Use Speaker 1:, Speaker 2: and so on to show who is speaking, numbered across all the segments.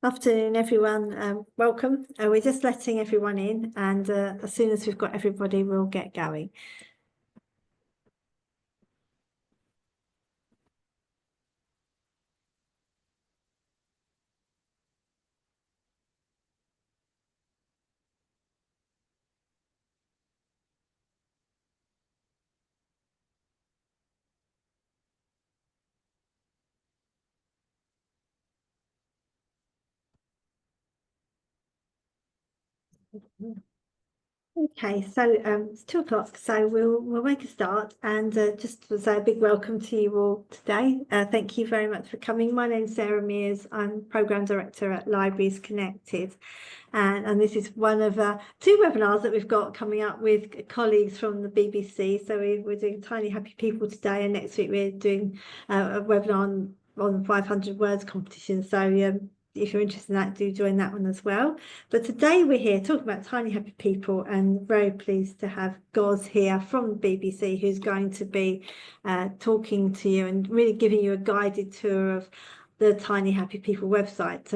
Speaker 1: Afternoon, everyone. Welcome. We're just letting everyone in, and as soon as we've got everybody, we'll get going. Okay, so it's 2 o'clock, so we'll make a start, and just to say a big welcome to you all today. Thank you very much for coming. My name's Sarah Mears. I'm Programme Director at Libraries Connected, and this is one of 2 webinars that we've got coming up with colleagues from the BBC. So we're doing Tiny Happy People today, and next week we're doing a webinar on 500 words competition. So if you're interested in that, do join that one as well. But today we're here talking about Tiny Happy People, and very pleased to have Goz here from the BBC, who's going to be talking to you and really giving you a guided tour of the Tiny Happy People website.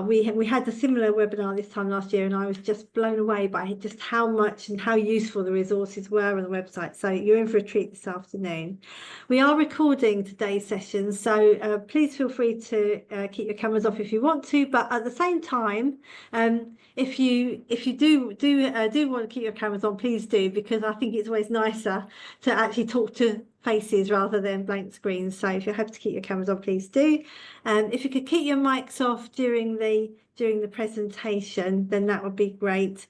Speaker 1: We had a similar webinar this time last year, and I was just blown away by just how much and how useful the resources were on the website. So you're in for a treat this afternoon. We are recording today's session, so please feel free to keep your cameras off if you want to. But at the same time, if you do want to keep your cameras on, please do, because I think it's always nicer to actually talk to faces rather than blank screens. So if you have to keep your cameras on, please do. If you could keep your mics off during the presentation, then that would be great,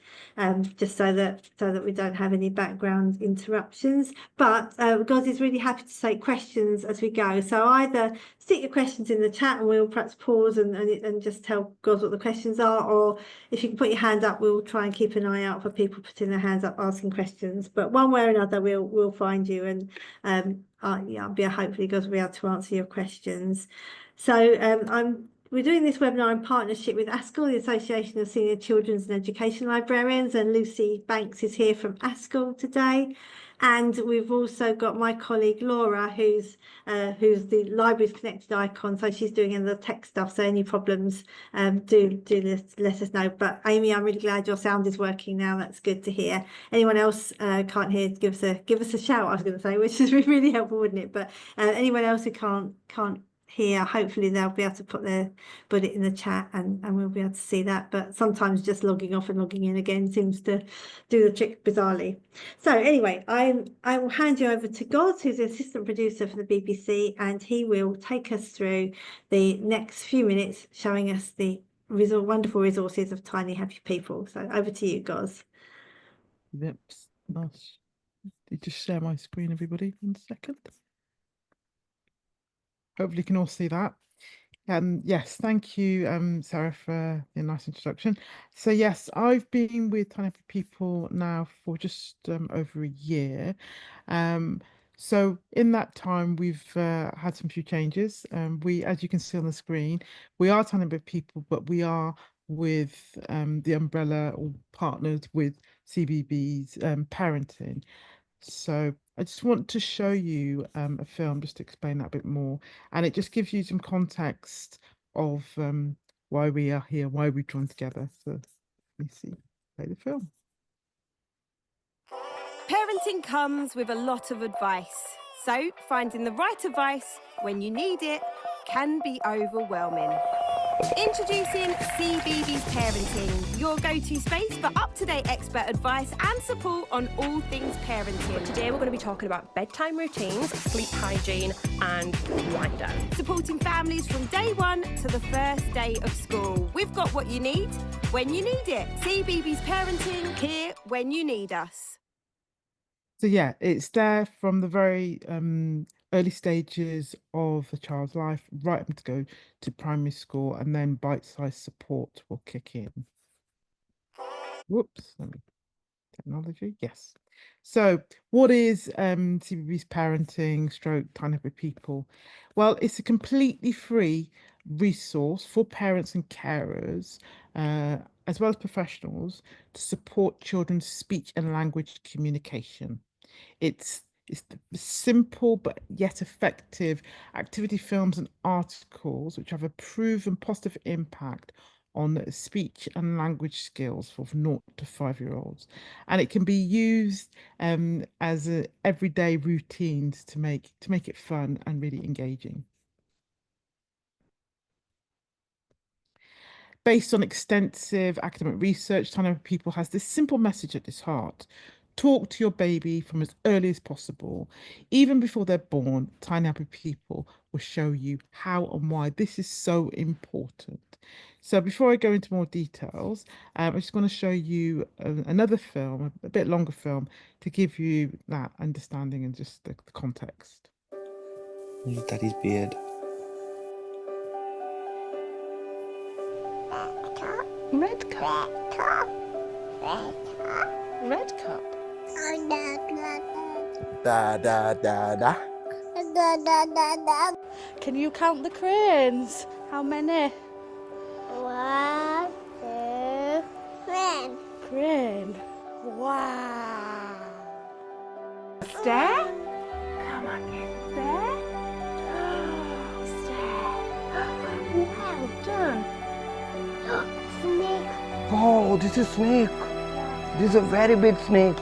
Speaker 1: just so that we don't have any background interruptions. But Goz is really happy to take questions as we go. So either stick your questions in the chat and we'll perhaps pause and just tell Goz what the questions are, or if you can put your hand up, we'll try and keep an eye out for people putting their hands up asking questions. But one way or another, we'll find you, and hopefully Goz will be able to answer your questions. So we're doing this webinar in partnership with ASCL, the Association of Senior Children's and Education Librarians, and Lucy Banks is here from ASCL today. And we've also got my colleague Laura, who's the Libraries Connected icon, so she's doing the tech stuff. So any problems, do let us know. But Amy, I'm really glad your sound is working now. That's good to hear. Anyone else can't hear? Give us a shout. I was going to say, which is really helpful, wouldn't it? But anyone else who can't here, hopefully they'll be able to put it in the chat, and we'll be able to see that. But sometimes just logging off and logging in again seems to do the trick bizarrely. So anyway, I will hand you over to Goz, who's the assistant producer for the BBC, and he will take us through the next few minutes showing us the wonderful resources of Tiny Happy People. So over to you, Goz.
Speaker 2: Yep, nice. Did you just share my screen, everybody? 1 second. Hopefully you can all see that. Yes, thank you, Sarah, for the nice introduction. So yes, I've been with Tiny Happy People now for just over a year. So in that time, we've had some few changes. As you can see on the screen, we are Tiny Happy People, but we are with the umbrella or partnered with CBeebies Parenting. So I just want to show you a film just to explain that a bit more, and it just gives you some context of why we are here, why we've joined together. So let me see, play the film.
Speaker 3: Parenting comes with a lot of advice, so finding the right advice when you need it can be overwhelming. Introducing CBeebies Parenting, your go-to space for up-to-date expert advice and support on all things parenting.
Speaker 4: Today we're going to be talking about bedtime routines, sleep hygiene and wind down.
Speaker 3: Supporting families from day one to the first day of school. We've got what you need when you need it. CBeebies Parenting, here when you need us.
Speaker 2: So yeah, it's there from the very early stages of a child's life, right up to go to primary school, and then bite-sized support will kick in. Whoops, technology, yes. So what is CBeebies Parenting / Tiny Happy People? Well, it's a completely free resource for parents and carers, as well as professionals, to support children's speech and language communication. It's It's the simple but yet effective activity films and articles which have a proven positive impact on speech and language skills for 0 to 5-year-olds. And it can be used as everyday routines to make it fun and really engaging. Based on extensive academic research, Tiny Happy People has this simple message at its heart. Talk to your baby from as early as possible. Even before they're born, Tiny Happy People will show you how and why this is so important. So before I go into more details, I just want to show you another film, a bit longer film, to give you that understanding and just the context.
Speaker 5: Look at his beard.
Speaker 4: Red cup. Red cup.
Speaker 5: Da da da da.
Speaker 6: Can you count the cranes? How many?
Speaker 7: 1, 2, 3.
Speaker 6: Crane. Wow.
Speaker 3: Stare? Come on, kids. Stare. Stare. Well done.
Speaker 7: Snake.
Speaker 5: Oh, this is snake. This is a very big snake,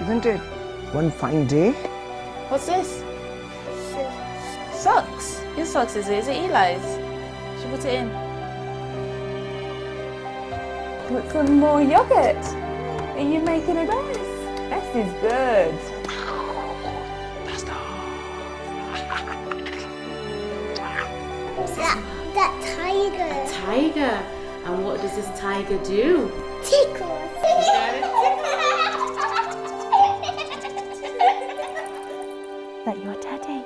Speaker 5: isn't it? One fine day.
Speaker 6: What's this? Socks. Whose socks is it? Is it Eli's? Should we put it in?
Speaker 3: Put some more yogurt. Are you making a mess? This is good.
Speaker 7: That tiger.
Speaker 8: Tiger. And what does this tiger do?
Speaker 7: Tickles.
Speaker 1: That your Teddy.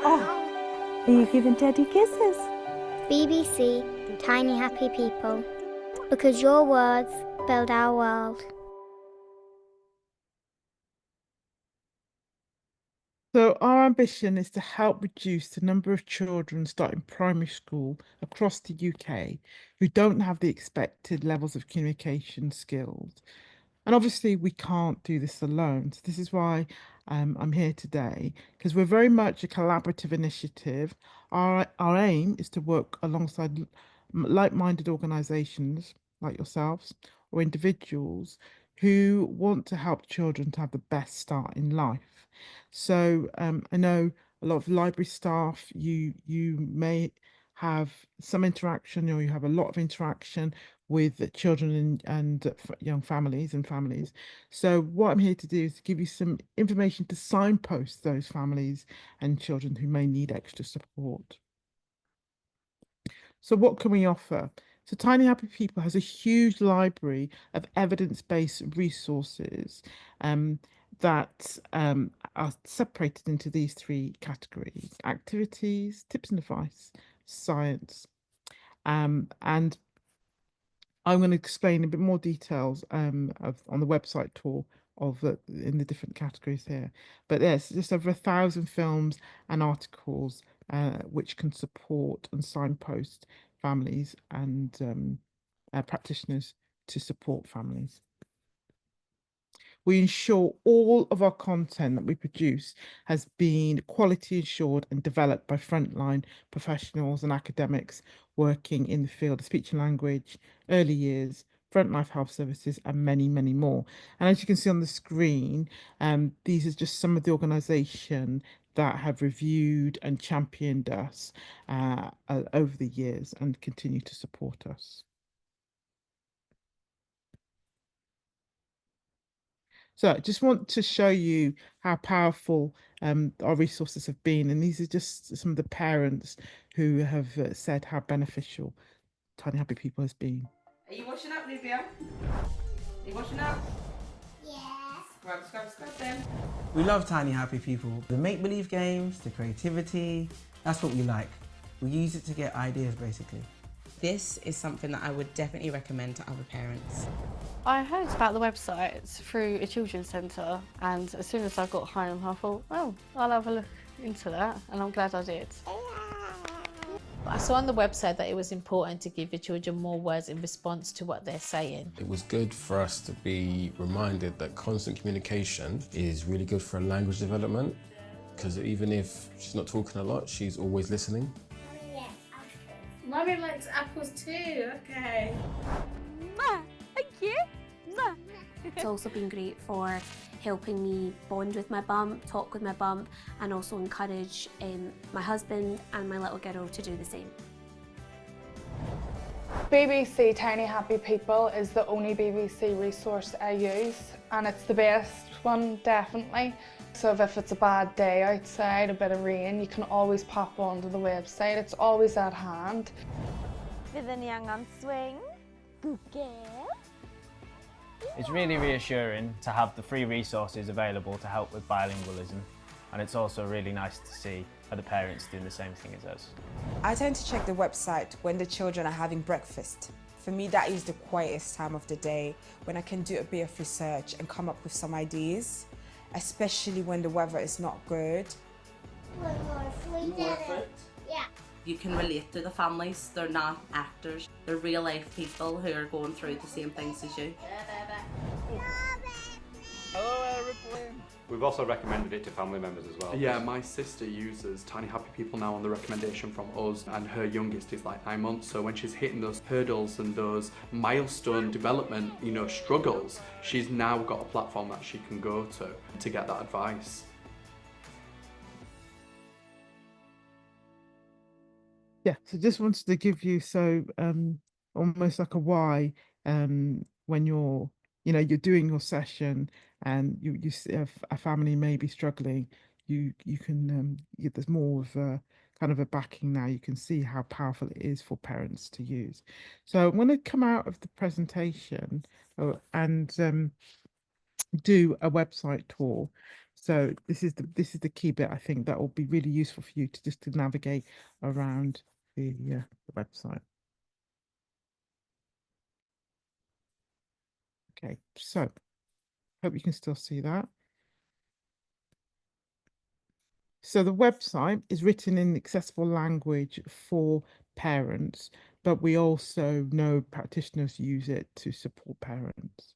Speaker 1: Oh, are you giving Teddy kisses?
Speaker 7: BBC, Tiny Happy People. Because your words build our world.
Speaker 2: So our ambition is to help reduce the number of children starting primary school across the UK who don't have the expected levels of communication skills. And obviously we can't do this alone. So this is why I'm here today, because we're very much a collaborative initiative. Our aim is to work alongside like-minded organisations like yourselves or individuals who want to help children to have the best start in life. So I know a lot of library staff, you may have some interaction, or you have a lot of interaction with children and young families. So what I'm here to do is to give you some information to signpost those families and children who may need extra support. So what can we offer? So Tiny Happy People has a huge library of evidence-based resources that are separated into these 3 categories: activities, tips and advice, science. And I'm going to explain a bit more details on the website tour of in the different categories here. But there's just over 1,000 films and articles which can support and signpost families and practitioners to support families. We ensure all of our content that we produce has been quality assured and developed by frontline professionals and academics working in the field of speech and language, early years, front life health services, and many, many more. And as you can see on the screen, these are just some of the organisations that have reviewed and championed us over the years and continue to support us. So I just want to show you how powerful our resources have been. And these are just some of the parents who have said how beneficial Tiny Happy People has been.
Speaker 8: Are you washing up, Livia? Are you washing up?
Speaker 7: Yes.
Speaker 8: Scrub them.
Speaker 9: We love Tiny Happy People. The make-believe games, the creativity, that's what we like. We use it to get ideas, basically.
Speaker 10: This is something that I would definitely recommend to other parents.
Speaker 6: I heard about the website through a children's centre, and as soon as I got home I thought, oh, I'll have a look into that, and I'm glad I did. I saw on the website that it was important to give your children more words in response to what they're saying.
Speaker 11: It was good for us to be reminded that constant communication is really good for language development, because even if she's not talking a lot, she's always listening.
Speaker 6: Mummy likes apples too, okay.
Speaker 3: Thank you. It's also been great for helping me bond with my bump, talk with my bump, and also encourage my husband and my little girl to do the same.
Speaker 12: BBC Tiny Happy People is the only BBC resource I use, and it's the best one, definitely. So if it's a bad day outside, a bit of rain, you can always pop onto the website. It's always at hand.
Speaker 3: Fydd yn angen swing. Good girl.
Speaker 13: It's really reassuring to have the free resources available to help with bilingualism, and it's also really nice to see other parents doing the same thing as us.
Speaker 10: I tend to check the website when the children are having breakfast. For me, that is the quietest time of the day when I can do a bit of research and come up with some ideas, especially when the weather is not good.
Speaker 8: Yeah. You can relate to the families. They're not actors. They're real life people who are going through the same things as you.
Speaker 14: Hello, aeroplane.
Speaker 15: We've also recommended it to family members as well.
Speaker 14: Yeah, my sister uses Tiny Happy People now on the recommendation from us, and her youngest is like 9 months, so when she's hitting those hurdles and those milestone development, struggles, she's now got a platform that she can go to get that advice.
Speaker 2: Yeah, so just wanted to give you almost like a why when you're doing your session and you see a family may be struggling, you can there's more of a kind of a backing now. You can see how powerful it is for parents to use. So I'm going to come out of the presentation and do a website tour. So this is the key bit. I think that will be really useful for you to navigate around the website. Okay, so hope you can still see that. So the website is written in accessible language for parents, but we also know practitioners use it to support parents.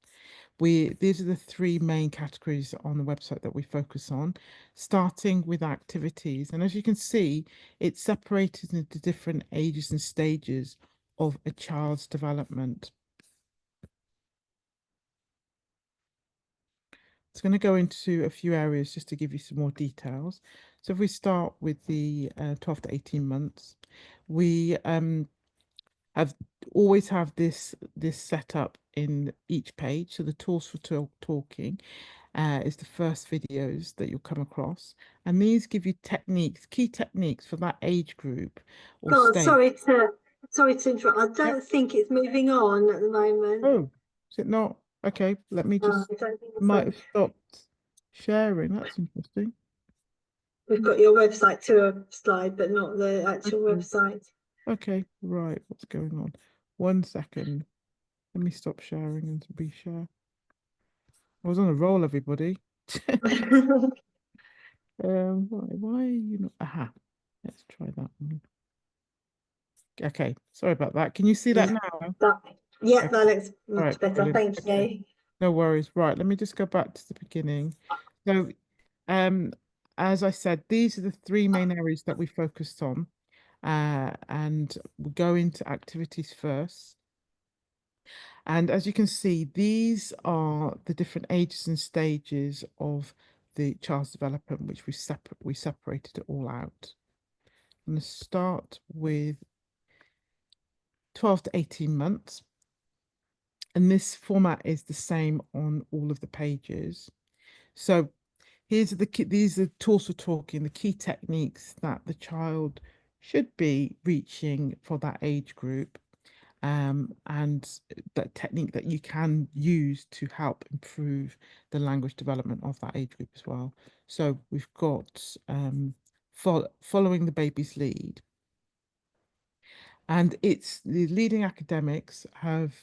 Speaker 2: These are the three main categories on the website that we focus on, starting with activities. And as you can see, it's separated into different ages and stages of a child's development. It's going to go into a few areas just to give you some more details. So if we start with the 12 to 18 months, we always have this set up in each page. So the tools for talking is the first videos that you'll come across, and these give you key techniques for that age group.
Speaker 1: Sorry to interrupt. I don't think it's moving on at the moment.
Speaker 2: Oh, is it not? Okay, let me just. Might have stopped sharing. That's interesting.
Speaker 1: We've got your website to a slide, but not the actual website.
Speaker 2: Okay, right. What's going on? 1 second. Let me stop sharing and reshare. I was on a roll, everybody. Why are you not? Aha. Let's try that one. Okay, sorry about that. Can you see that now?
Speaker 1: Yeah, that looks much better. Thank you.
Speaker 2: No worries. Right, let me just go back to the beginning. So, as I said, these are the three main areas that we focused on. And we'll go into activities first. And as you can see, these are the different ages and stages of the child's development, which we separated it all out. I'm going to start with 12 to 18 months. And this format is the same on all of the pages. So these are tools for talking, the key techniques that the child should be reaching for that age group, and that technique that you can use to help improve the language development of that age group as well. So we've got following the baby's lead. And it's the leading academics have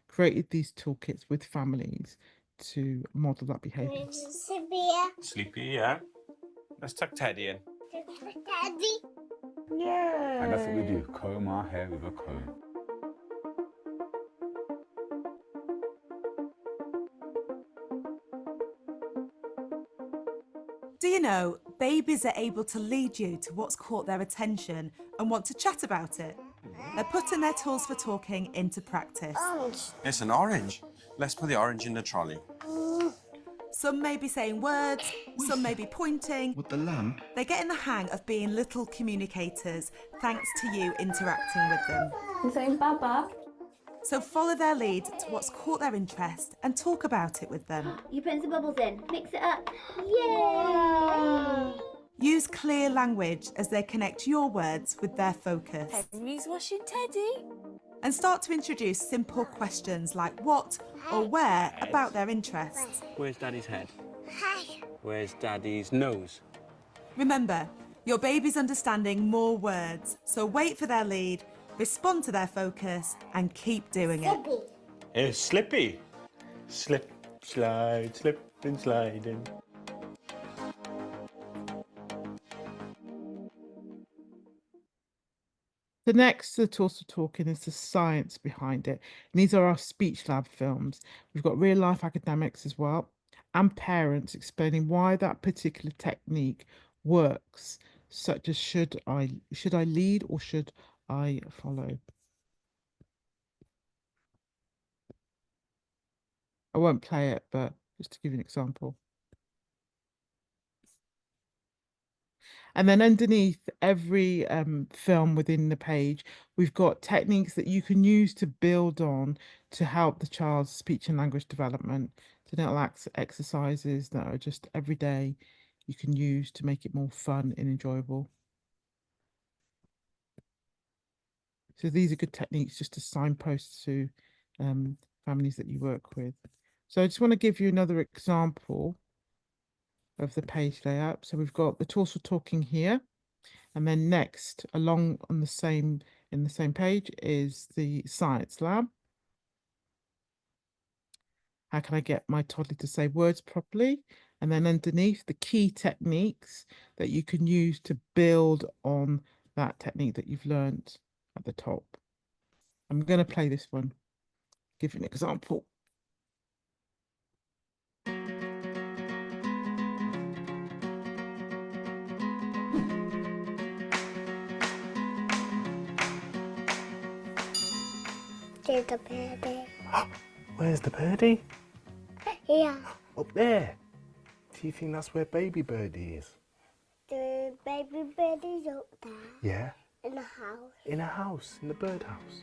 Speaker 2: created these toolkits with families to model that behaviour.
Speaker 16: Sleepy, yeah. Let's tuck Teddy in.
Speaker 1: Teddy.
Speaker 16: Yeah. And that's what we do, comb our hair with a comb.
Speaker 17: Do you know, babies are able to lead you to what's caught their attention and want to chat about it? They're putting their tools for talking into practice.
Speaker 18: It's an orange. Let's put the orange in the trolley.
Speaker 17: Some may be saying words, some may be pointing.
Speaker 18: With the lamp?
Speaker 17: They're getting the hang of being little communicators thanks to you interacting with them.
Speaker 19: I'm saying Baba.
Speaker 17: So follow their lead to what's caught their interest and talk about it with them.
Speaker 19: You putting some bubbles in. Mix it up. Yay!
Speaker 17: Use clear language as they connect your words with their focus.
Speaker 19: Henry's washing Teddy.
Speaker 17: And start to introduce simple questions like what or where about their interests.
Speaker 18: Where's Daddy's head? Where's Daddy's nose?
Speaker 17: Remember, your baby's understanding more words, so wait for their lead, respond to their focus, and keep doing it.
Speaker 18: It's Slippy. Slip, slide, slip and sliding.
Speaker 2: The next to the tools for talking is the science behind it. And these are our speech lab films. We've got real life academics as well, and parents explaining why that particular technique works, such as should I lead or should I follow? I won't play it, but just to give you an example. And then underneath every film within the page, we've got techniques that you can use to build on to help the child's speech and language development. So little exercises that are just every day you can use to make it more fun and enjoyable. So these are good techniques just to signpost to families that you work with. So I just want to give you another example of the page layout. So we've got the tools for talking here, and then next along on the same page is the science lab. How can I get my toddler to say words properly? And then underneath, the key techniques that you can use to build on that technique that you've learned at the top. I'm going to play this one, give you an example.
Speaker 7: There's a birdie.
Speaker 20: Where's the birdie?
Speaker 7: Yeah.
Speaker 20: Up there. Do you think that's where baby birdie is?
Speaker 7: The baby birdie's up there.
Speaker 20: Yeah.
Speaker 7: In the house.
Speaker 20: In a house, in the birdhouse.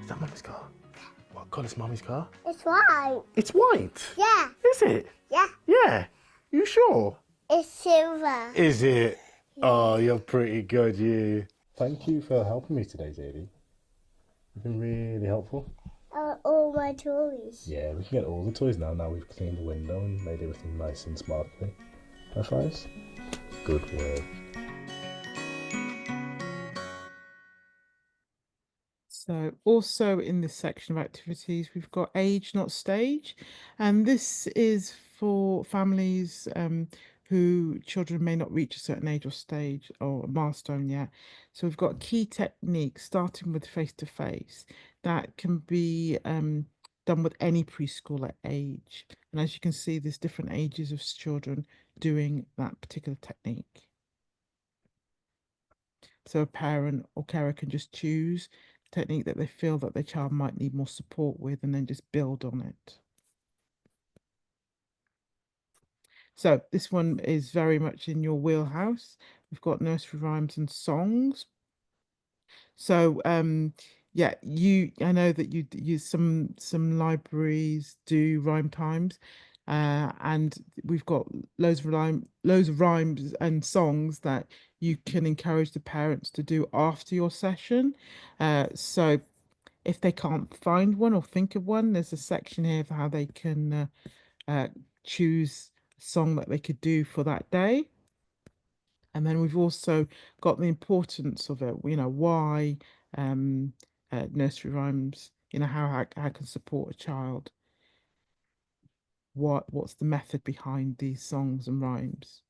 Speaker 20: Is that Mummy's car? What colour is Mummy's car?
Speaker 7: It's white.
Speaker 20: It's white?
Speaker 7: Yeah.
Speaker 20: Is it?
Speaker 7: Yeah.
Speaker 20: Yeah. You sure?
Speaker 7: It's silver.
Speaker 20: Is it? Oh, you're pretty good, you. Thank you for helping me today, Zadie. You've been really helpful.
Speaker 7: All my toys.
Speaker 20: Yeah, we can get all the toys now. Now we've cleaned the window and made everything nice and sparkly. High fives? Good work.
Speaker 2: So also in this section of activities, we've got age, not stage. And this is for families who children may not reach a certain age or stage or a milestone yet. So we've got key techniques, starting with face-to-face, that can be done with any preschooler age. And as you can see, there's different ages of children doing that particular technique. So a parent or carer can just choose a technique that they feel that their child might need more support with and then just build on it. So this one is very much in your wheelhouse. We've got nursery rhymes and songs. So yeah, I know that you use some libraries do rhyme times, and we've got loads of rhymes and songs that you can encourage the parents to do after your session. So if they can't find one or think of one, there's a section here for how they can choose a song that they could do for that day. And then we've also got the importance of it, why nursery rhymes, how can support a child what's the method behind these songs and rhymes,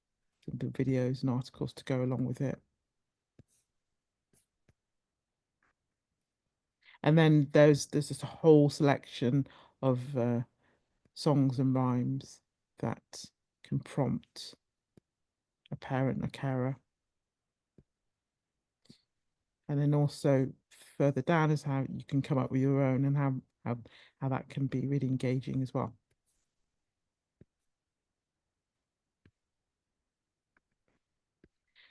Speaker 2: the videos and articles to go along with it. And then there's just a whole selection of songs and rhymes that can prompt a parent, a carer. And then also further down is how you can come up with your own, and how that can be really engaging as well.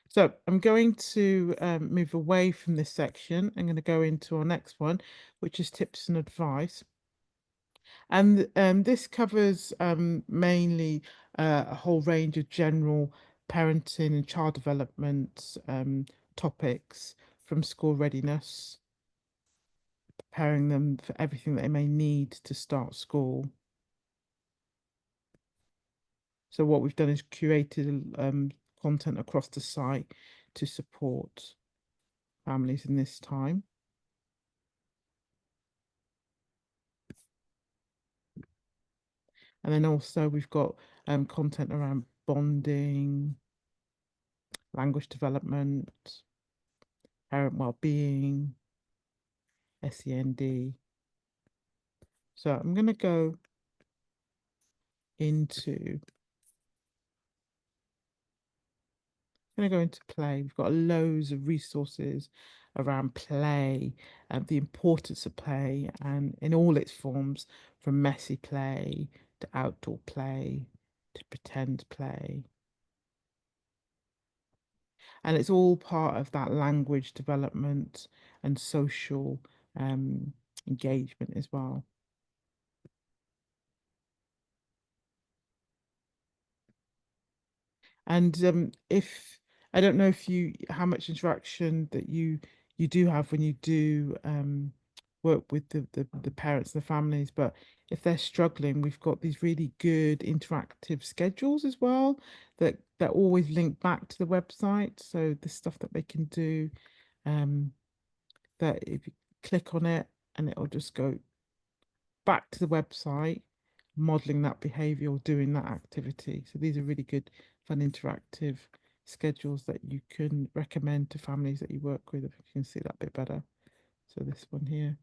Speaker 2: So I'm going to move away from this section. I'm going to go into our next one, which is tips and advice. And this covers mainly a whole range of general parenting and child development topics, from school readiness, preparing them for everything they may need to start school. So what we've done is curated content across the site to support families in this time. And then also we've got content around bonding, language development, parent well-being, SEND. So I'm going to go into play. We've got loads of resources around play and the importance of play, and in all its forms, from messy play to outdoor play to pretend play. And it's all part of that language development and social engagement as well. And if I don't know how much interaction that you do have when you do work with the parents and the families, but if they're struggling, we've got these really good interactive schedules as well that always link back to the website. So the stuff that they can do, that if you click on it and it'll just go back to the website, modeling that behavior or doing that activity. So these are really good, fun, interactive schedules that you can recommend to families that you work with, if you can see that a bit better. So this one here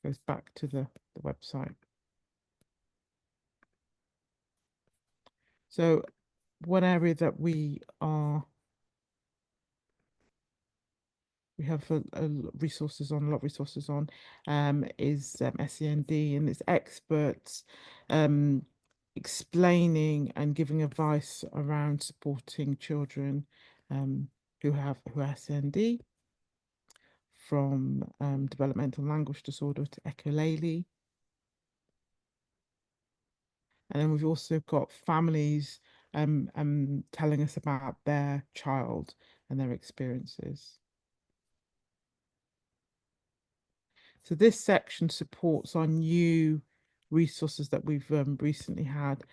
Speaker 2: goes back to the website. So one area that we have a lot of resources on is SEND, and it's experts explaining and giving advice around supporting children who are SEND, from developmental language disorder to echolalia. And then we've also got families telling us about their child and their experiences. So this section supports our new resources that we've recently had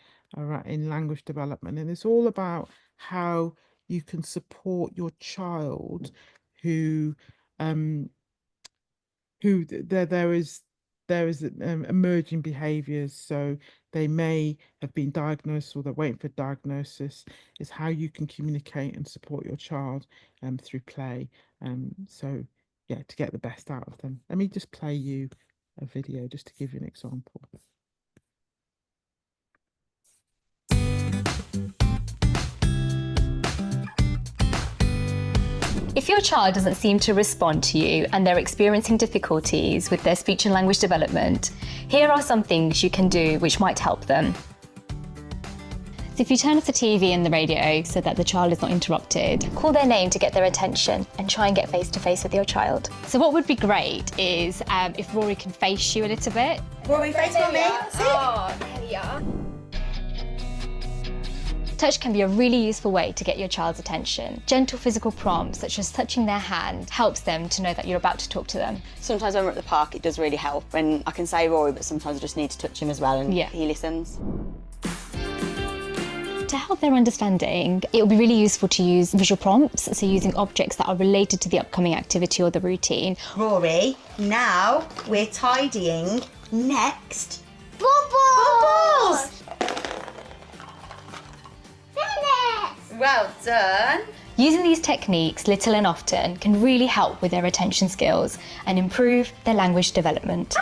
Speaker 2: in language development, and it's all about how you can support your child who there is emerging behaviours. So they may have been diagnosed or they're waiting for diagnosis. Is how you can communicate and support your child through play. So yeah, to get the best out of them. Let me just play you a video just to give you an example.
Speaker 21: If your child doesn't seem to respond to you and they're experiencing difficulties with their speech and language development, here are some things you can do which might help them. So if you turn off the TV and the radio so that the child is not interrupted, call their name to get their attention and try and get face to face with your child. So what would be great is if Rory can face you a little bit.
Speaker 22: Rory, face Mommy.
Speaker 21: Oh, there we are. Touch can be a really useful way to get your child's attention. Gentle physical prompts, such as touching their hand, helps them to know that you're about to talk to them.
Speaker 23: Sometimes when we're at the park, it does really help when I can say Rory, but sometimes I just need to touch him as well, and he listens.
Speaker 21: To help their understanding, it will be really useful to use visual prompts, so using objects that are related to the upcoming activity or the routine.
Speaker 22: Rory, now we're tidying. Next, bubbles!
Speaker 4: Well done.
Speaker 21: Using these techniques little and often can really help with their attention skills and improve their language development.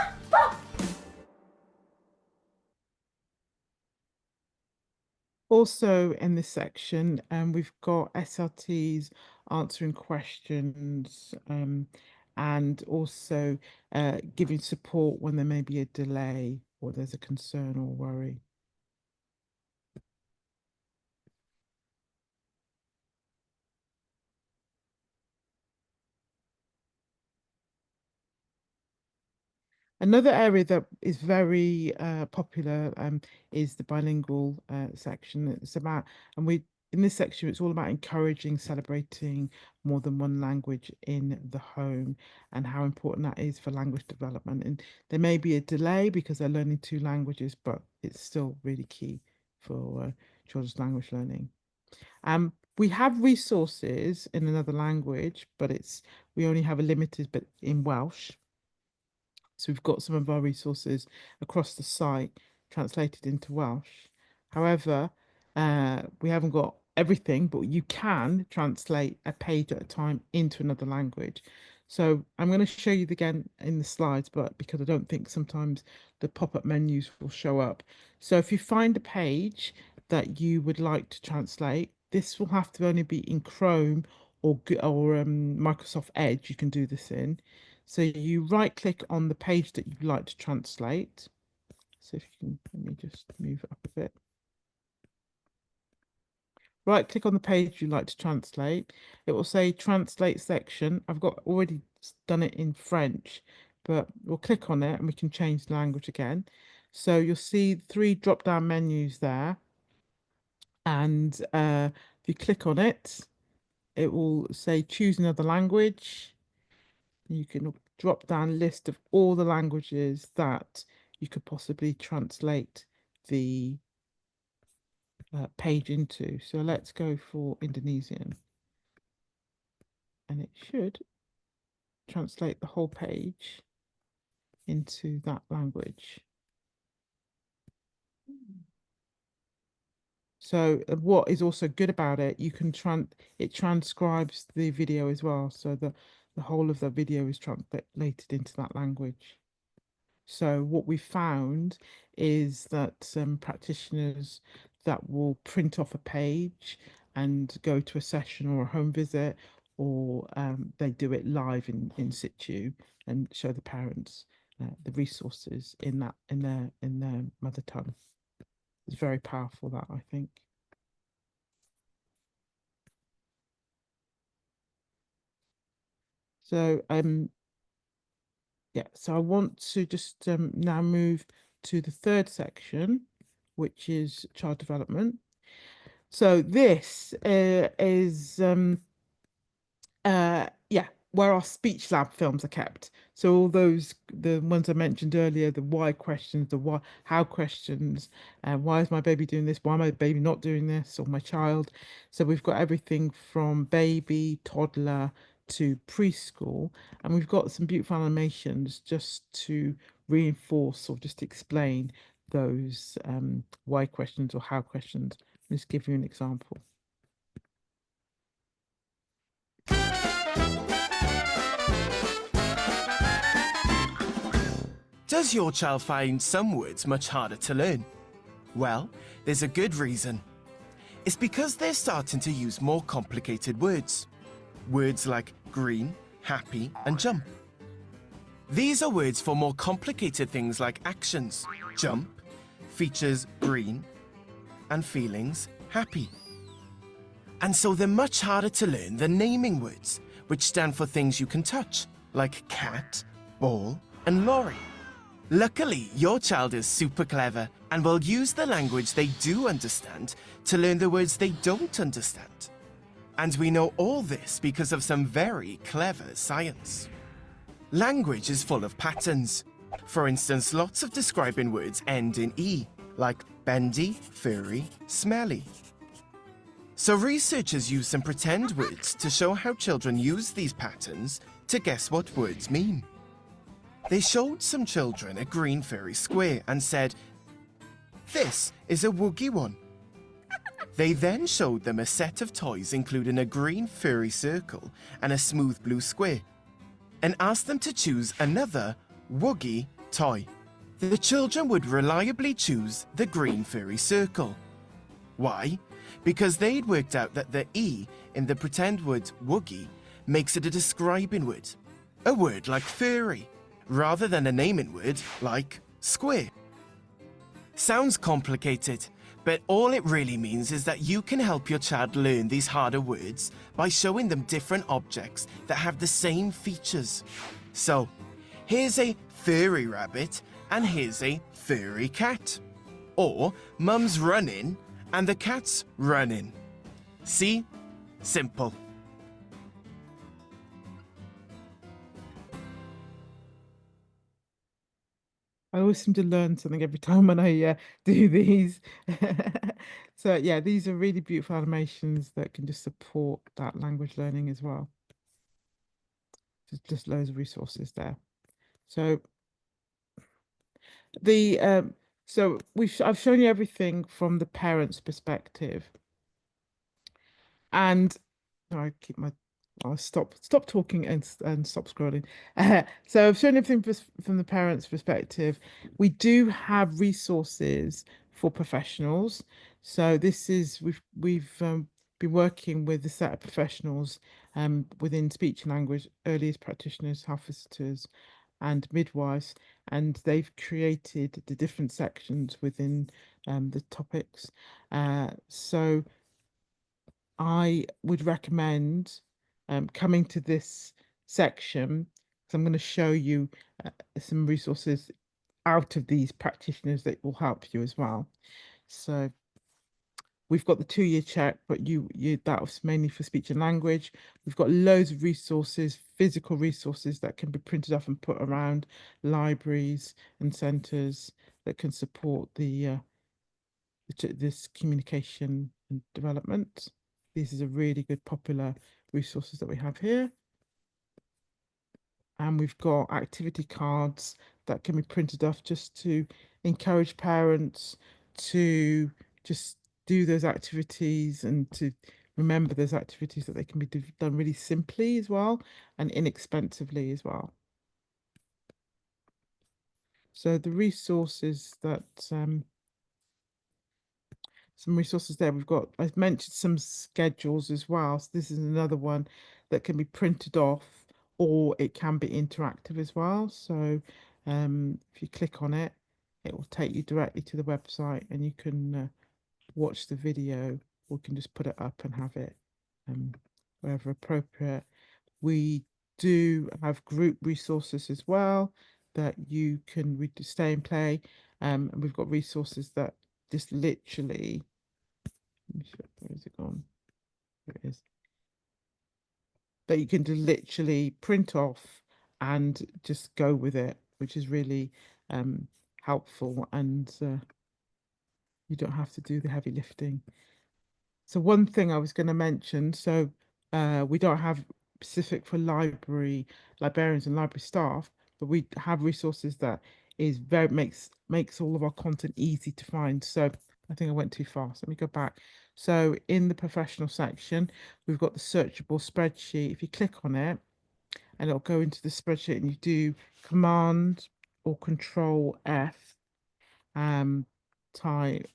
Speaker 2: Also in this section, we've got SLTs answering questions and also giving support when there may be a delay or there's a concern or worry. Another area that is very popular is the bilingual section. It's about, in this section, it's all about encouraging, celebrating more than one language in the home and how important that is for language development. And there may be a delay because they're learning 2 languages, but it's still really key for children's language learning. We have resources in another language, but we only have a limited bit in Welsh. So we've got some of our resources across the site translated into Welsh. However, we haven't got everything, but you can translate a page at a time into another language. So I'm going to show you again in the slides, but because I don't think sometimes the pop-up menus will show up. So if you find a page that you would like to translate, this will have to only be in Chrome or Microsoft Edge. You can do this in. So you right click on the page that you'd like to translate. So if you can, let me just move it up a bit. Right click on the page you'd like to translate. It will say translate section. I've already done it in French, but we'll click on it and we can change the language again. So you'll see 3 drop down menus there. And if you click on it, it will say choose another language. You can drop down list of all the languages that you could possibly translate the page into. So let's go for Indonesian. And it should translate the whole page into that language. So what is also good about it, you can it transcribes the video as well. So the whole of the video is translated into that language. So what we found is that some practitioners that will print off a page and go to a session or a home visit, or they do it live in situ and show the parents the resources in their mother tongue. It's very powerful, that, I think. So yeah, so I want to just now move to the 3rd section, which is child development. So this is yeah, where our speech lab films are kept. So all those, the ones I mentioned earlier, the why questions, the how questions, why is my baby doing this? Why my baby not doing this? Or my child. So we've got everything from baby, toddler to preschool, and we've got some beautiful animations just to reinforce or just explain those why questions or how questions. I'll just give you an example.
Speaker 5: Does your child find some words much harder to learn? Well, there's a good reason. It's because they're starting to use more complicated words. Words like green, happy, and jump. These are words for more complicated things like actions, jump, features, green, and feelings, happy. And so they're much harder to learn than naming words, which stand for things you can touch, like cat, ball, and lorry. Luckily, your child is super clever and will use the language they do understand to learn the words they don't understand. And we know all this because of some very clever science. Language is full of patterns. For instance, lots of describing words end in E, like bendy, furry, smelly. So researchers use some pretend words to show how children use these patterns to guess what words mean. They showed some children a green furry square and said, "This is a woogie one." They then showed them a set of toys including a green furry circle and a smooth blue square, and asked them to choose another Woogie toy. The children would reliably choose the green furry circle. Why? Because they'd worked out that the E in the pretend word Woogie makes it a describing word, a word like furry, rather than a naming word like square. Sounds complicated, but all it really means is that you can help your child learn these harder words by showing them different objects that have the same features. So, here's a furry rabbit and here's a furry cat. Or mum's running and the cat's running. See? Simple.
Speaker 2: I always seem to learn something every time when I do these. So yeah, these are really beautiful animations that can just support that language learning as well. Just loads of resources there. So I've shown you everything from the parent's perspective, and I'll stop talking and stop scrolling. So I've shown everything from the parent's perspective. We do have resources for professionals. So this is we've been working with a set of professionals within speech and language, early years practitioners, health visitors, and midwives, and they've created the different sections within the topics. So I would recommend coming to this section, because I'm going to show you some resources out of these practitioners that will help you as well. So we've got the 2-year check, but that was mainly for speech and language. We've got loads of resources, physical resources that can be printed off and put around libraries and centres that can support this communication and development. These are really good popular resources that we have here. And we've got activity cards that can be printed off just to encourage parents to just do those activities and to remember those activities, that they can be done really simply as well and inexpensively as well. So the resources that some resources there. I've mentioned some schedules as well. So this is another one that can be printed off, or it can be interactive as well. So if you click on it, it will take you directly to the website and you can watch the video, or you can just put it up and have it wherever appropriate. We do have group resources as well that you can stay and play. And we've got resources that just literally, where is it gone? There it is. That you can just literally print off and just go with it, which is really helpful, and you don't have to do the heavy lifting. So one thing I was going to mention, so we don't have specific for librarians and library staff, but we have resources that makes all of our content easy to find. So I think I went too fast. Let me go back. So in the professional section, we've got the searchable spreadsheet. If you click on it, and it'll go into the spreadsheet, and you do Command or Control F, type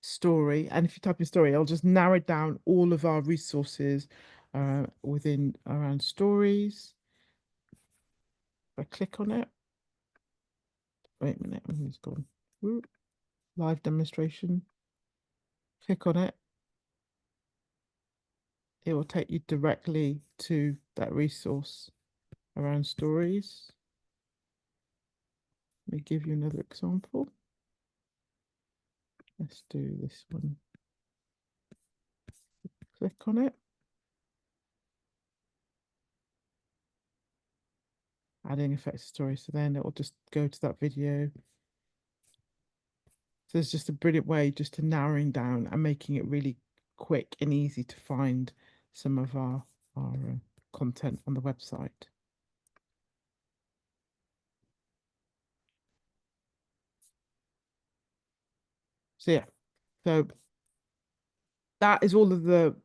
Speaker 2: story, and if you type in story, it'll just narrow down all of our resources around stories. If I click on it, wait a minute, it's gone. Live demonstration. Click on it. It will take you directly to that resource around stories. Let me give you another example. Let's do this one. Click on it. Adding effects to story. So then it will just go to that video. So it's just a brilliant way just to narrowing down and making it really quick and easy to find some of our content on the website. So yeah, so that is all of the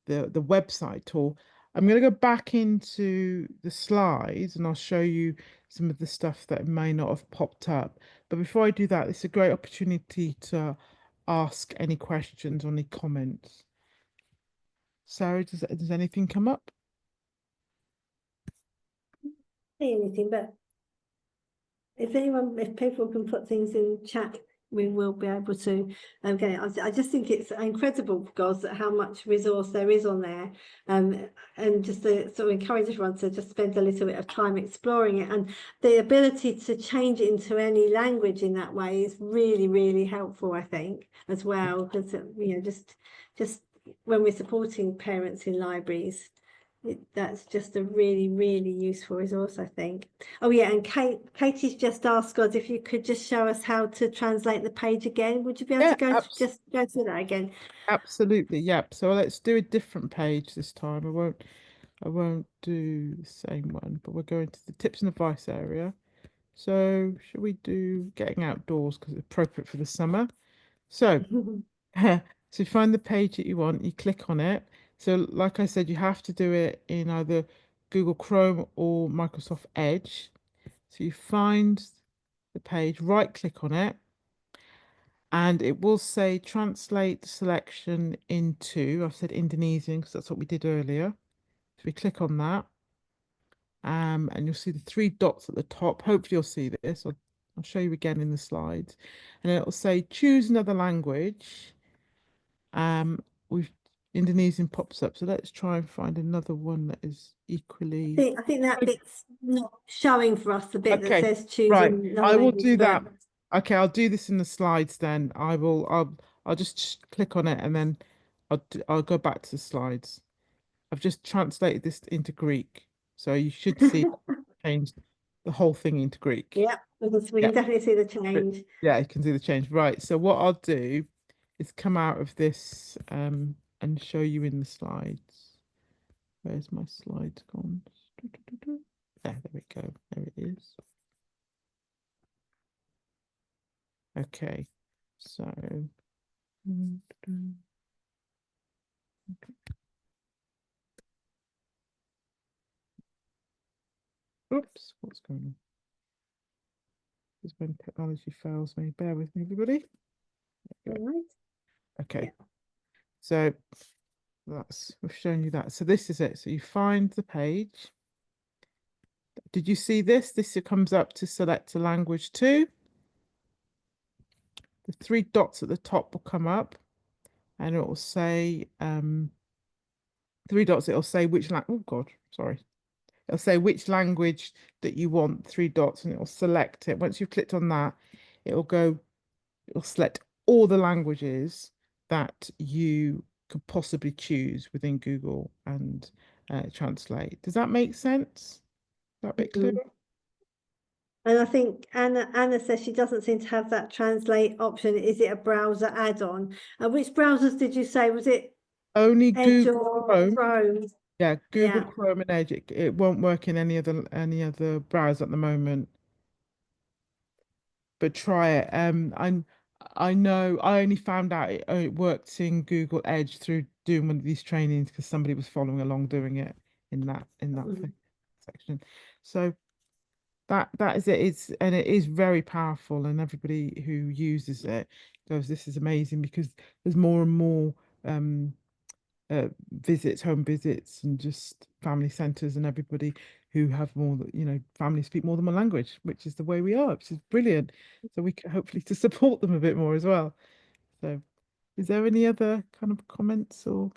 Speaker 2: website tool. I'm going to go back into the slides and I'll show you some of the stuff that may not have popped up. But before I do that, it's a great opportunity to ask any questions or any comments. Sarah, does anything come up?
Speaker 1: See anything, but if people can put things in chat, we will be able to get it. I just think it's incredible, guys, how much resource there is on there, and just to sort of encourage everyone to just spend a little bit of time exploring it, and the ability to change it into any language in that way is really, really helpful, I think, as well, because you know, just when we're supporting parents in libraries, that's just a really, really useful resource, I think. Oh yeah, and Katie's just asked us if you could just show us how to translate the page again. Would you be able to just go through that again?
Speaker 2: Absolutely, yep. So let's do a different page this time. I won't do the same one, but we're going to the tips and advice area. So should we do getting outdoors because it's appropriate for the summer? So so you find the page that you want, you click on it. So like I said, you have to do it in either Google Chrome or Microsoft Edge. So you find the page, right click on it, and it will say translate the selection into, I've said Indonesian because that's what we did earlier. So we click on that, and you'll see the 3 dots at the top. Hopefully you'll see this. I'll show you again in the slides. And then it will say choose another language. We've Indonesian pops up, so let's try and find another one that is equally.
Speaker 1: I think that bit's not showing for us, the bit that
Speaker 2: Okay,
Speaker 1: says choosing
Speaker 2: right.
Speaker 1: another
Speaker 2: I will
Speaker 1: language,
Speaker 2: do
Speaker 1: but-
Speaker 2: that. Okay, I'll do this in the slides then. I'll just click on it and then I'll go back to the slides. I've just translated this into Greek, so you should see changed the whole thing into Greek.
Speaker 1: Yeah, we can definitely see the change.
Speaker 2: Yeah, you can see the change. Right. So what I'll do is come out of this and show you in the slides. Where's my slides gone? There we go. There it is. Okay. So oops, what's going on? This is when technology fails me. Bear with me, everybody. Okay. So we've shown you that. So this is it. So you find the page. Did you see this? This comes up to select a language too. The 3 dots at the top will come up and it will say 3 dots, it'll say which language. Oh God, sorry. It'll say which language that you want, 3 dots, and it'll select it. Once you've clicked on that, it'll select all the languages that you could possibly choose within Google and translate. Does that make sense? Is that a bit clearer?
Speaker 1: And I think Anna says she doesn't seem to have that translate option. Is it a browser add-on? Which browsers did you say? Was it
Speaker 2: only
Speaker 1: Edge
Speaker 2: Google
Speaker 1: or Chrome?
Speaker 2: Yeah, Google
Speaker 1: Yeah.
Speaker 2: Chrome and Edge. It won't work in any other browser at the moment. But try it. I know I only found out it worked in Google Edge through doing one of these trainings because somebody was following along doing it in that section. So that is it. It is very powerful, and everybody who uses it goes, "This is amazing," because there's more and more home visits, and just family centres, and everybody who have more, families speak more than one language, which is the way we are, which is brilliant. So we can hopefully to support them a bit more as well. So, is there any other kind of comments or?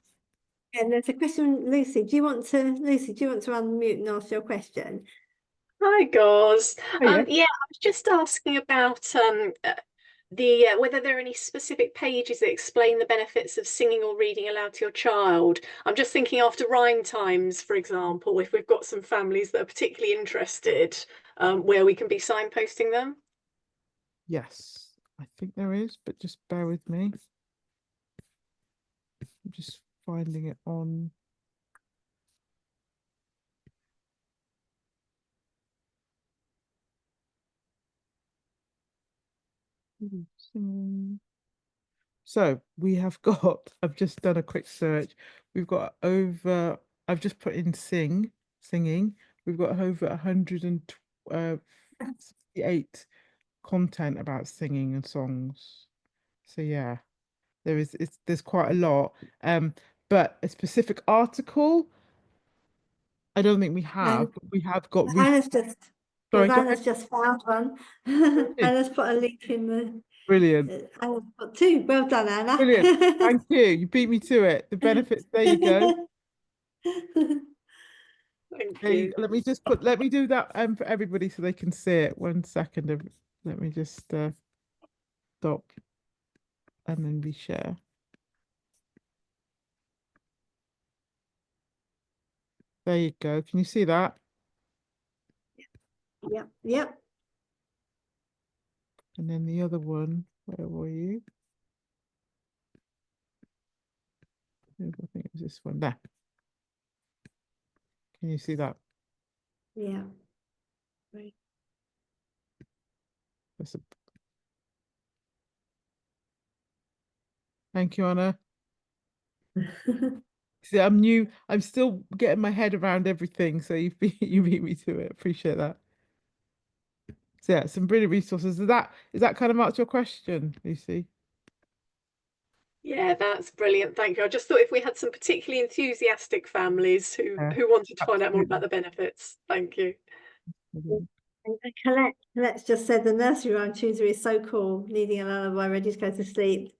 Speaker 1: And there's a question, Lucy. Do you want to unmute and ask your question?
Speaker 4: Hi, Gauze.
Speaker 1: Hiya.
Speaker 4: Yeah, I was just asking about whether there are any specific pages that explain the benefits of singing or reading aloud to your child. I'm just thinking after rhyme times, for example, if we've got some families that are particularly interested, where we can be signposting them.
Speaker 2: Yes, I think there is, but just bear with me. I'm just finding it on. Singing. So we have got, I've just done a quick search. We've got over, I've just put in singing. We've got over 168 content about singing and songs. So yeah, there's quite a lot. But a specific article, I don't think we have. But we have got.
Speaker 1: Anna's just,
Speaker 2: Sorry, go
Speaker 1: Anna's
Speaker 2: ahead.
Speaker 1: just found one. Anna's put a link in the.
Speaker 2: Brilliant.
Speaker 1: Anna's got two. Well done, Anna.
Speaker 2: Brilliant. Thank you. You beat me to it. The benefits. There you go.
Speaker 4: Thank
Speaker 2: There you
Speaker 4: you.
Speaker 2: go. Let me do that for everybody so they can see it. 1 second. Let me just stop and then reshare. There you go. Can you see that?
Speaker 1: Yep, yep.
Speaker 2: And then the other one, where were you? I think it was this one there. Can you see that?
Speaker 1: Yeah. Right.
Speaker 2: Thank you, Anna. See, I'm new. I'm still getting my head around everything, so you beat me to it. Appreciate that. So yeah, some brilliant resources. Is that kind of answer your question, Lucy?
Speaker 4: Yeah, that's brilliant. Thank you. I just thought if we had some particularly enthusiastic families who wanted to find out more about the benefits. Thank you.
Speaker 1: Colette's just said the nursery rhyme chooser is so cool, needing a lullaby ready to go to sleep.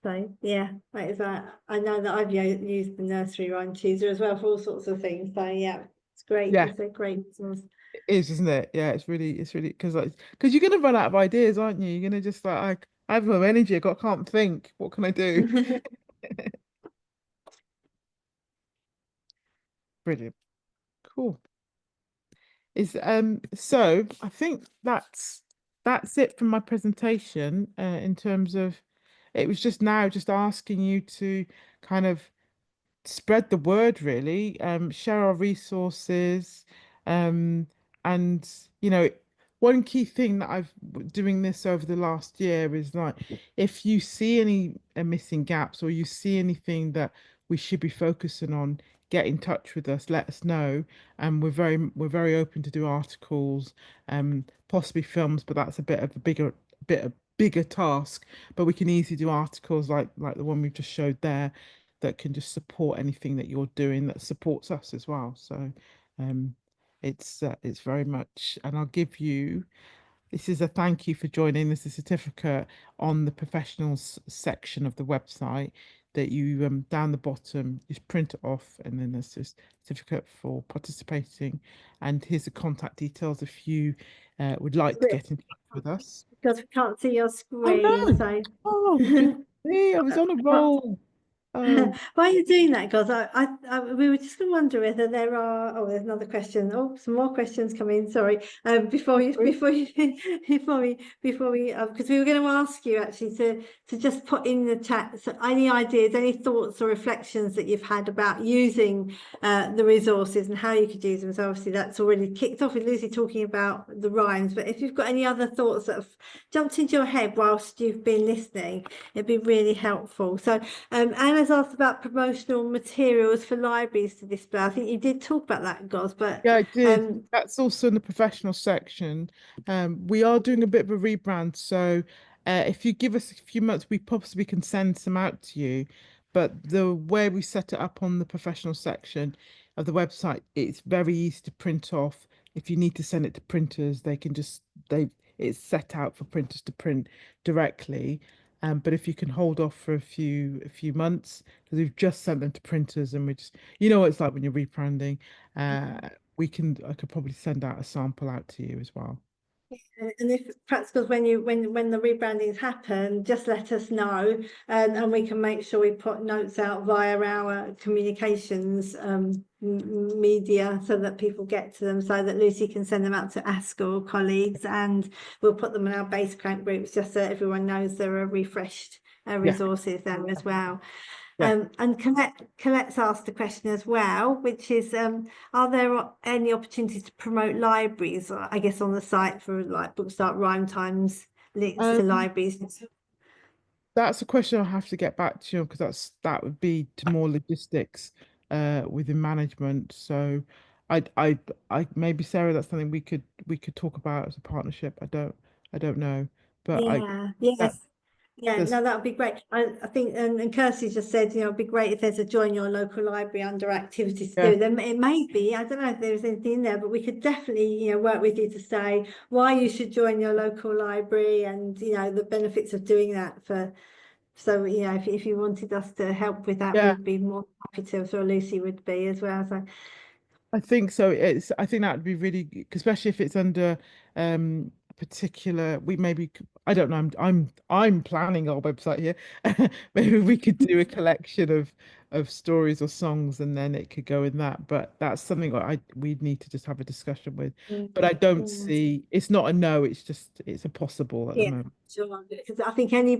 Speaker 1: So yeah, that is I know that I've used the nursery rhyme chooser as well for all sorts of things. So yeah, it's great.
Speaker 2: Yeah.
Speaker 1: It's a great resource.
Speaker 2: It is, isn't it? Yeah, it's really because you're gonna run out of ideas, aren't you? You're gonna just I have no energy. Can't think. What can I do? Brilliant. Cool. So I think that's it from my presentation in terms of it was just asking you to kind of spread the word, really, share our resources, and one key thing that I've doing this over the last year is like if you see any missing gaps or you see anything that we should be focusing on, get in touch with us, let us know, and we're very open to do articles, possibly films, but that's a bigger task. But we can easily do articles like the one we've just showed there that can just support anything that you're doing that supports us as well. So it's very much, and I'll give you, this is a thank you for joining. This is a certificate on the professionals section of the website that you down the bottom, just print it off, and then there's this certificate for participating. And here's the contact details if you would like to get in touch with us.
Speaker 1: Because we can't see your screen. So
Speaker 2: I was on a roll.
Speaker 1: Why are you doing that? Because we were just going to wonder whether there are. Oh, there's another question. Oh, some more questions coming. Sorry. Before we, because we were going to ask you actually to just put in the chat any ideas, any thoughts or reflections that you've had about using the resources and how you could use them. So obviously that's already kicked off with Lucy talking about the rhymes. But if you've got any other thoughts that have jumped into your head whilst you've been listening, it'd be really helpful. So Anna's asked about promotional materials for libraries to display. I think you did talk about that, Goz, but
Speaker 2: yeah, I did. That's also in the professional section. We are doing a bit of a rebrand, so if you give us a few months, we possibly can send some out to you. But the way we set it up on the professional section of the website, it's very easy to print off. If you need to send it to printers, they can it's set out for printers to print directly. But if you can hold off for a few months, because we've just sent them to printers, and we just, what it's like when you're rebranding. I could probably send out a sample out to you as well.
Speaker 1: And if perhaps because when the rebrandings happen, just let us know, and we can make sure we put notes out via our communications media so that people get to them, so that Lucy can send them out to ASCL colleagues, and we'll put them in our Basecamp groups just so everyone knows there are refreshed resources there as well. And Colette's asked a question as well, which is, are there any opportunities to promote libraries, I guess, on the site for like Bookstart, Rhyme Times, links to libraries?
Speaker 2: That's a question I'll have to get back to you, because that would be to more logistics within management. So I maybe, Sarah, that's something we could talk about as a partnership. I don't know, but
Speaker 1: Yeah,
Speaker 2: that
Speaker 1: yes. Yeah,
Speaker 2: there's
Speaker 1: no, that would be great. I think, and Kirsty just said, it'd be great if there's a join your local library under activities to
Speaker 2: yeah
Speaker 1: do. Then it may be, I don't know if there's anything in there, but we could definitely, work with you to say why you should join your local library and, the benefits of doing that so, if you wanted us to help with that,
Speaker 2: yeah.
Speaker 1: we'd be more happy to, so Lucy would be as well. So,
Speaker 2: I think so. I think that would be really, especially if it's under particular. We maybe I don't know. I'm planning our website here. Maybe we could do a collection of stories or songs, and then it could go in that. But that's something we'd need to just have a discussion with. But I don't see, it's not a no. It's a possible at the
Speaker 1: yeah,
Speaker 2: moment.
Speaker 1: sure. Because I think any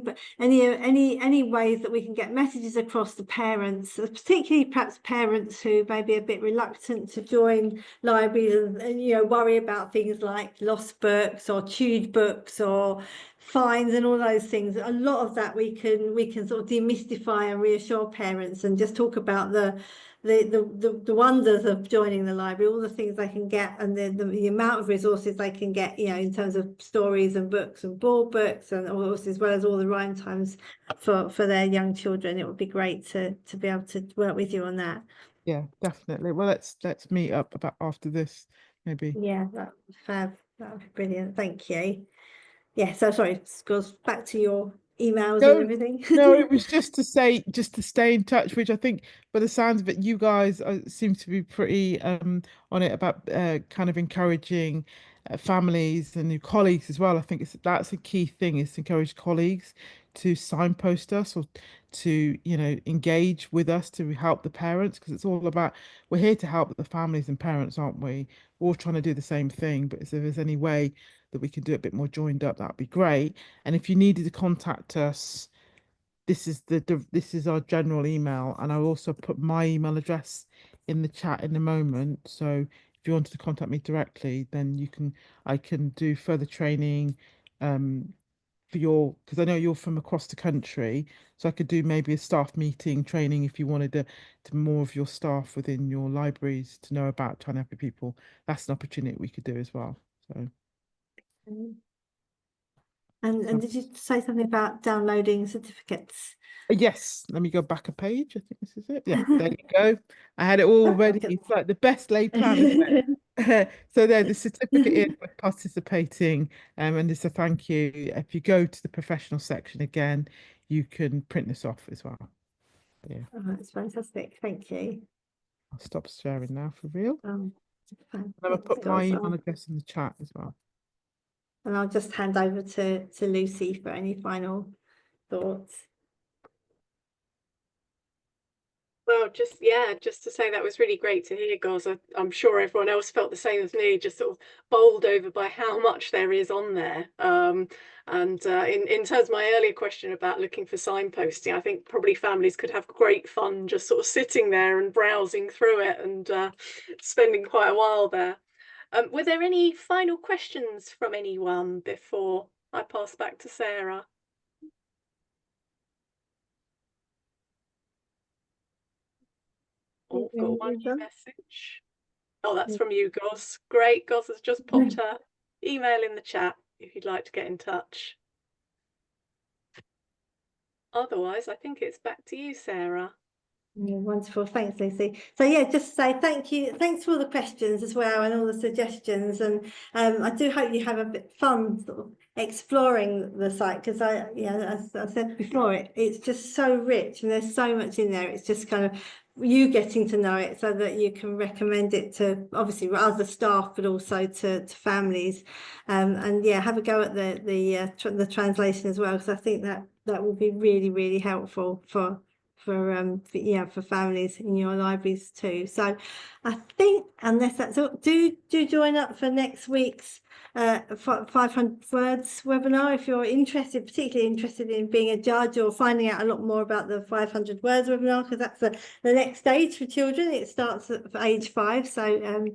Speaker 1: ways that we can get messages across to parents, particularly perhaps parents who may be a bit reluctant to join libraries and worry about things like lost books or chewed books or fines and all those things. A lot of that we can sort of demystify and reassure parents and just talk about the wonders of joining the library, all the things they can get, and the amount of resources they can get, in terms of stories and books and board books, and also as well as all the rhyme times for their young children. It would be great to be able to work with you on that.
Speaker 2: Yeah, definitely. Well, let's meet up about after this, maybe.
Speaker 1: Yeah, that would be brilliant. Thank you. Yeah, so sorry, goes back to your emails and everything.
Speaker 2: No, it was just to stay in touch, which I think, by the sounds of it, you guys seem to be pretty on it about kind of encouraging families and your colleagues as well. I think that's a key thing, is to encourage colleagues to signpost us or to engage with us to help the parents, because it's all about, we're here to help the families and parents, aren't we? We're all trying to do the same thing, but if there's any way that we can do it a bit more joined up, that'd be great. And if you needed to contact us, this is our general email, and I'll also put my email address in the chat in a moment. So if you wanted to contact me directly, then I can do further training because I know you're from across the country, so I could do maybe a staff meeting training if you wanted to more of your staff within your libraries to know about Tiny Happy People. That's an opportunity we could do as well. So.
Speaker 1: And did you say something about downloading certificates?
Speaker 2: Yes, let me go back a page. I think this is it. Yeah, there you go. I had it all ready. It's like the best laid plan, isn't it? So there, the certificate is for participating, and it's a thank you. If you go to the professional section again, you can print this off as well. Yeah.
Speaker 1: Oh, that's fantastic. Thank you.
Speaker 2: I'll stop sharing now for real.
Speaker 1: And
Speaker 2: I'll put my email address in the chat as well.
Speaker 1: And I'll just hand over to Lucy for any final thoughts.
Speaker 4: Well, just to say that was really great to hear, Goz. I'm sure everyone else felt the same as me, just sort of bowled over by how much there is on there. In terms of my earlier question about looking for signposting, I think probably families could have great fun just sort of sitting there and browsing through it and spending quite a while there. Were there any final questions from anyone before I pass back to Sarah? Oh, got one new message. Oh, that's from you, Goz. Great. Goz has just popped her email in the chat if you'd like to get in touch. Otherwise, I think it's back to you, Sarah.
Speaker 1: Yeah, wonderful. Thanks, Lucy. So yeah, just to say thank you. Thanks for all the questions as well and all the suggestions. And I do hope you have a bit fun sort of exploring the site, because as I said before, it's just so rich and there's so much in there. It's just kind of you getting to know it so that you can recommend it to obviously other staff, but also to families. And yeah, have a go at the translation as well, because I think that will be really, really helpful for families in your libraries too. So I think, unless that's all, do join up for next week's 500 words webinar. If you're interested, particularly interested in being a judge or finding out a lot more about the 500 words webinar, because that's the next stage for children. It starts at age 5. So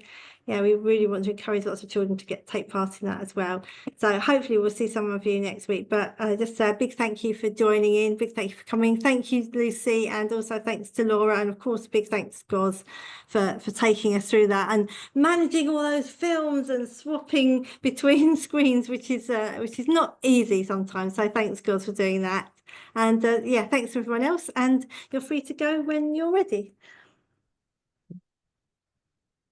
Speaker 1: yeah, we really want to encourage lots of children to take part in that as well. So hopefully we'll see some of you next week. But just a big thank you for joining in. Big thank you for coming. Thank you, Lucy, and also thanks to Laura, and of course, big thanks to Goz for taking us through that and managing all those films and swapping between screens, which is not easy sometimes. So thanks, Goz, for doing that. And yeah, thanks to everyone else. And you're free to go when you're ready.